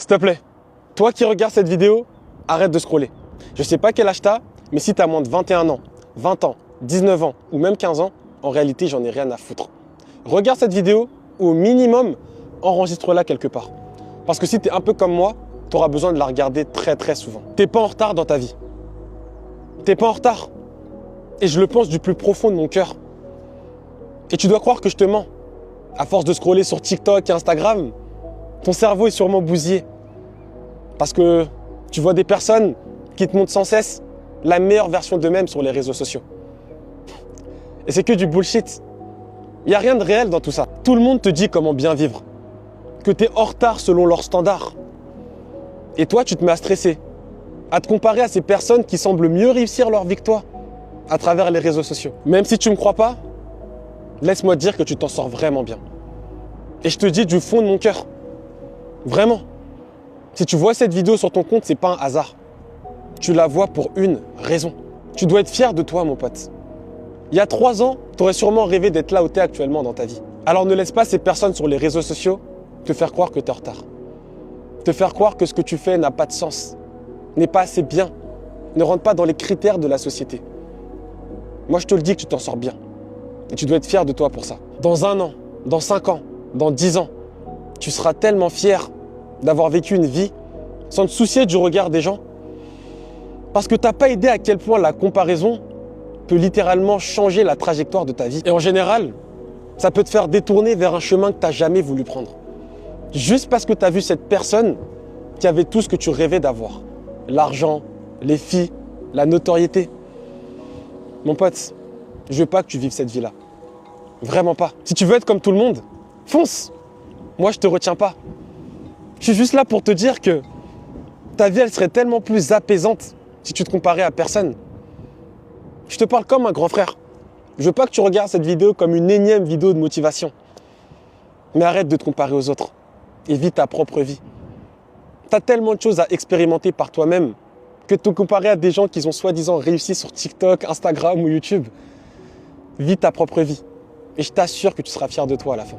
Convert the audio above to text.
S'il te plaît, toi qui regardes cette vidéo, arrête de scroller. Je sais pas quel âge t'as, mais si t'as moins de 21 ans, 20 ans, 19 ans ou même 15 ans, en réalité, j'en ai rien à foutre. Regarde cette vidéo ou au minimum, enregistre-la quelque part. Parce que si t'es un peu comme moi, t'auras besoin de la regarder très souvent. T'es pas en retard dans ta vie. T'es pas en retard. Et je le pense du plus profond de mon cœur. Et tu dois croire que je te mens. À force de scroller sur TikTok et Instagram, ton cerveau est sûrement bousillé. Parce que tu vois des personnes qui te montrent sans cesse la meilleure version d'eux-mêmes sur les réseaux sociaux. Et c'est que du bullshit. Il n'y a rien de réel dans tout ça. Tout le monde te dit comment bien vivre. Que tu es en retard selon leurs standards. Et toi, tu te mets à stresser. À te comparer à ces personnes qui semblent mieux réussir leur vie que toi à travers les réseaux sociaux. Même si tu ne me crois pas, laisse-moi te dire que tu t'en sors vraiment bien. Et je te dis du fond de mon cœur. Vraiment. Si tu vois cette vidéo sur ton compte, c'est pas un hasard. Tu la vois pour une raison. Tu dois être fier de toi, mon pote. Il y a 3 ans, tu aurais sûrement rêvé d'être là où tu es actuellement dans ta vie. Alors ne laisse pas ces personnes sur les réseaux sociaux te faire croire que tu es en retard. Te faire croire que ce que tu fais n'a pas de sens, n'est pas assez bien, ne rentre pas dans les critères de la société. Moi, je te le dis que tu t'en sors bien. Et tu dois être fier de toi pour ça. Dans 1 an, dans 5 ans, dans 10 ans, tu seras tellement fier d'avoir vécu une vie sans te soucier du regard des gens. Parce que tu n'as pas idée à quel point la comparaison peut littéralement changer la trajectoire de ta vie. Et en général, ça peut te faire détourner vers un chemin que tu n'as jamais voulu prendre. Juste parce que tu as vu cette personne qui avait tout ce que tu rêvais d'avoir. L'argent, les filles, la notoriété. Mon pote, je veux pas que tu vives cette vie-là. Vraiment pas. Si tu veux être comme tout le monde, fonce. Moi, je te retiens pas. Je suis juste là pour te dire que ta vie, elle serait tellement plus apaisante si tu te comparais à personne. Je te parle comme un grand frère. Je veux pas que tu regardes cette vidéo comme une énième vidéo de motivation. Mais arrête de te comparer aux autres et vis ta propre vie. Tu as tellement de choses à expérimenter par toi-même que de te comparer à des gens qui ont soi-disant réussi sur TikTok, Instagram ou YouTube. Vis ta propre vie. Et je t'assure que tu seras fier de toi à la fin.